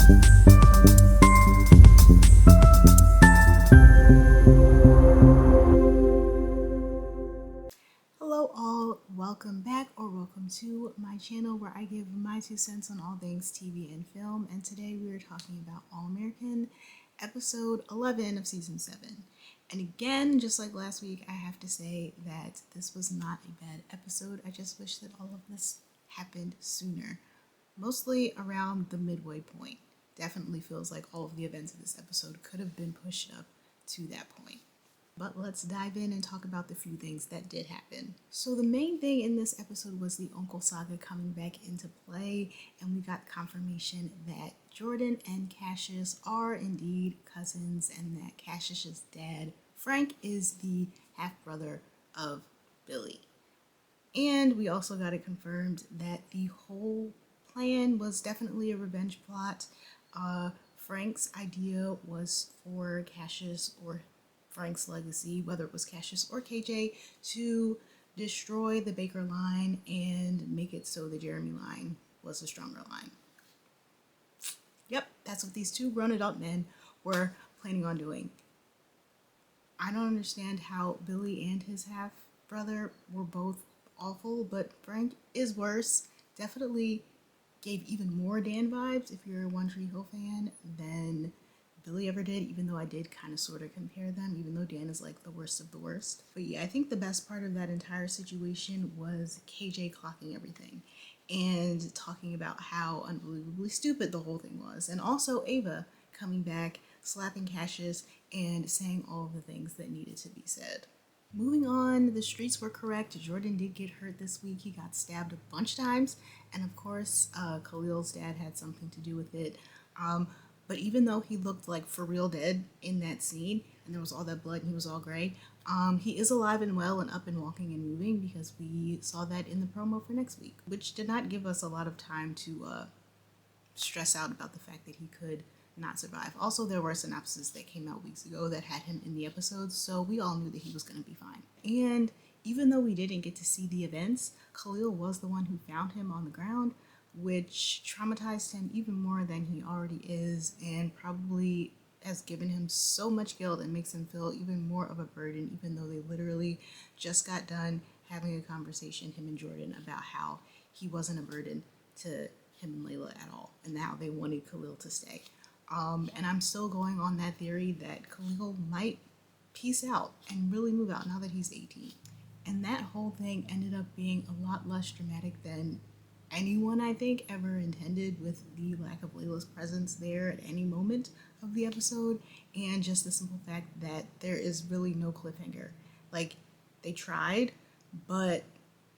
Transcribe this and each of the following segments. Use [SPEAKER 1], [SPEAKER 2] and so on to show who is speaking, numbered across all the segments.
[SPEAKER 1] Hello all, welcome back or welcome to my channel where I give my 2 cents on all things TV and film, and today we are talking about All American episode 11 of season 7. And again, just like last week, I have to say that this was not a bad episode. I just wish that all of this happened sooner, mostly around the midway point. Definitely feels like all of the events of this episode could have been pushed up to that point. But let's dive in and talk about the few things that did happen. So the main thing in this episode was the Uncle Saga coming back into play, and we got confirmation that Jordan and Cassius are indeed cousins, and that Cassius's dad, Frank, is the half-brother of Billy. And we also got it confirmed that the whole plan was definitely a revenge plot. Frank's idea was for Cassius, or Frank's legacy, whether it was Cassius or KJ, to destroy the Baker line and make it so the Jeremy line was a stronger line. Yep, that's what these two grown adult men were planning on doing. I don't understand how Billy and his half brother were both awful, but Frank is worse. Definitely gave even more Dan vibes if you're a One Tree Hill fan than Billy ever did, even though I did kind of sort of compare them, even though Dan is like the worst of the worst. But yeah, I think the best part of that entire situation was KJ clocking everything and talking about how unbelievably stupid the whole thing was. And also Ava coming back, slapping Cassius, and saying all of the things that needed to be said. Moving on, the streets were correct. Jordan did get hurt this week. He got stabbed a bunch of times. And of course, Khalil's dad had something to do with it. But even though he looked like for real dead in that scene, and there was all that blood and he was all gray, he is alive and well and up and walking and moving, because we saw that in the promo for next week, which did not give us a lot of time to stress out about the fact that he could not survive. Also, there were synopses that came out weeks ago that had him in the episodes, so we all knew that he was going to be fine. And even though we didn't get to see the events, Khalil was the one who found him on the ground, which traumatized him even more than he already is, and probably has given him so much guilt and makes him feel even more of a burden, even though they literally just got done having a conversation, him and Jordan, about how he wasn't a burden to him and Layla at all, and how they wanted Khalil to stay. And I'm still going on that theory that Khalil might peace out and really move out now that he's 18. And that whole thing ended up being a lot less dramatic than anyone, I think, ever intended, with the lack of Layla's presence there at any moment of the episode, and just the simple fact that there is really no cliffhanger. Like, they tried, but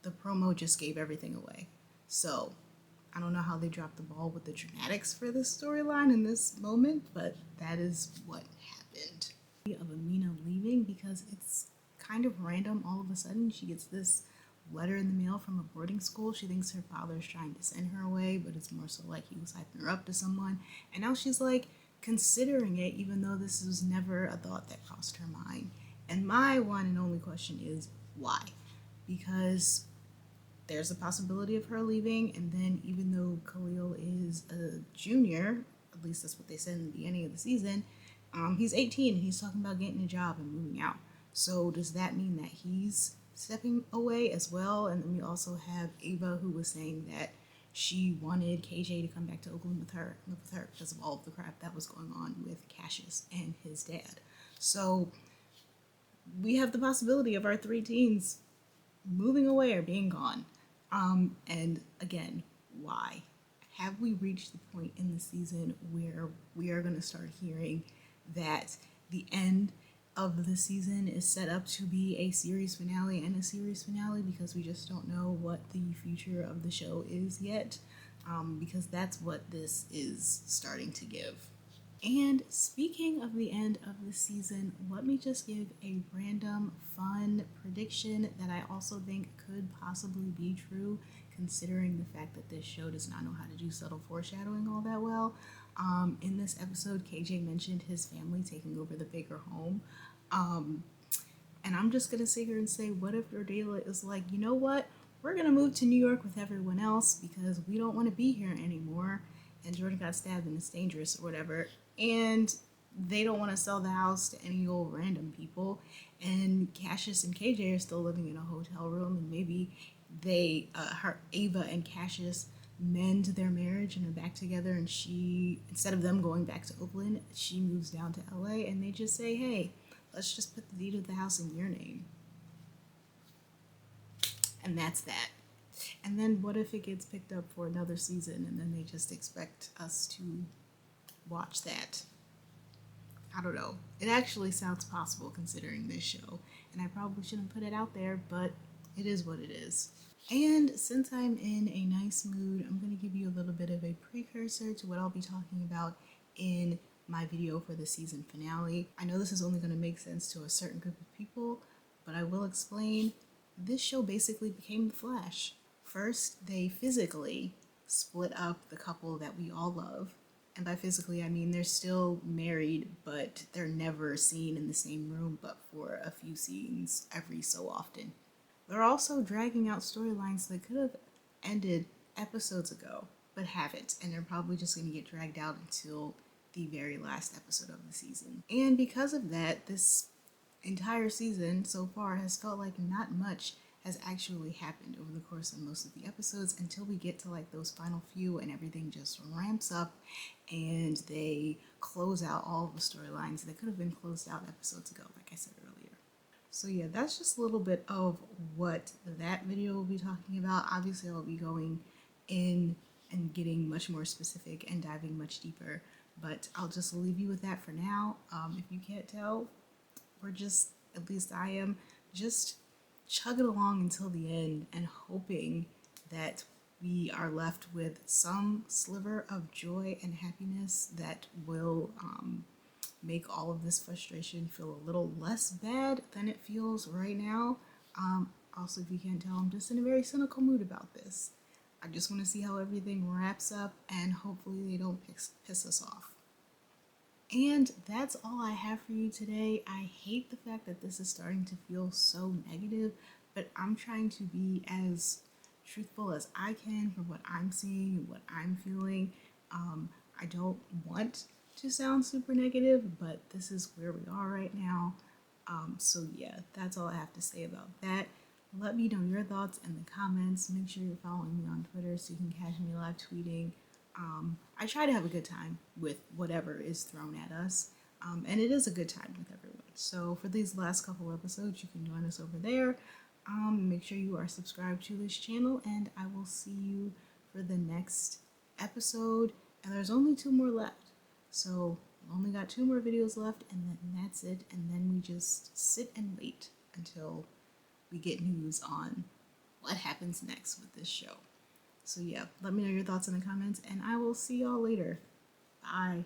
[SPEAKER 1] the promo just gave everything away. So I don't know how they dropped the ball with the dramatics for this storyline in this moment, but that is what happened. Of Amina leaving, because it's kind of random. All of a sudden she gets this letter in the mail from a boarding school. She thinks her father's trying to send her away, but it's more so like he was hyping her up to someone, and now she's like considering it, even though this was never a thought that crossed her mind. And my one and only question is why? Because there's a possibility of her leaving, and then even though Khalil is a junior, at least that's what they said in the beginning of the season, he's 18 and he's talking about getting a job and moving out. So does that mean that he's stepping away as well? And then we also have Ava, who was saying that she wanted KJ to come back to Oakland with her, live with her, because of all of the crap that was going on with Cassius and his dad. So we have the possibility of our 3 teens moving away or being gone. And again, why? Have we reached the point in the season where we are going to start hearing that the end of the season is set up to be a series finale and a series finale, because we just don't know what the future of the show is yet, because that's what this is starting to give. And speaking of the end of the season, let me just give a random fun prediction that I also think could possibly be true, considering the fact that this show does not know how to do subtle foreshadowing all that well. In this episode, KJ mentioned his family taking over the Baker home. And I'm just going to sit here and say, what if Rodela is like, you know what? We're going to move to New York with everyone else because we don't want to be here anymore. and Jordan got stabbed and it's dangerous or whatever, and they don't want to sell the house to any old random people, and Cassius and KJ are still living in a hotel room, and maybe Ava and Cassius mend their marriage and are back together, and she, instead of them going back to Oakland, she moves down to LA, and they just say, hey, let's just put the deed of the house in your name. And that's that. And then what if it gets picked up for another season and then they just expect us to watch that? I don't know. It actually sounds possible considering this show, and I probably shouldn't put it out there, but it is what it is. And since I'm in a nice mood, I'm going to give you a little bit of a precursor to what I'll be talking about in my video for the season finale. I know this is only going to make sense to a certain group of people, but I will explain. This show basically became The Flash. First, they physically split up the couple that we all love. And by physically, I mean they're still married, but they're never seen in the same room but for a few scenes every so often. They're also dragging out storylines that could have ended episodes ago, but haven't, and they're probably just going to get dragged out until the very last episode of the season. And because of that, this entire season so far has felt like not much has actually happened over the course of most of the episodes until we get to like those final few and everything just ramps up and they close out all of the storylines that could have been closed out episodes ago, like I said earlier. So yeah, that's just a little bit of what that video will be talking about. Obviously, I'll be going in and getting much more specific and diving much deeper, but I'll just leave you with that for now. If you can't tell, we're just, at least I am, just chugging along until the end and hoping that we are left with some sliver of joy and happiness that will make all of this frustration feel a little less bad than it feels right now. Also, if you can't tell, I'm just in a very cynical mood about this. I just want to see how everything wraps up, and hopefully they don't piss us off. And that's all I have for you today. I hate the fact that this is starting to feel so negative, but I'm trying to be as truthful as I can for what I'm seeing and what I'm feeling. I don't want to sound super negative, but this is where we are right now. So yeah, that's all I have to say about that. Let me know your thoughts in the comments. Make sure you're following me on Twitter so you can catch me live tweeting. I try to have a good time with whatever is thrown at us, and it is a good time with everyone. So for these last couple episodes, you can join us over there. Make sure you are subscribed to this channel, and I will see you for the next episode. And there's only 2 more left, so I've only got 2 more videos left, and then that's it. And then we just sit and wait until we get news on what happens next with this show. So yeah, let me know your thoughts in the comments, and I will see y'all later. Bye.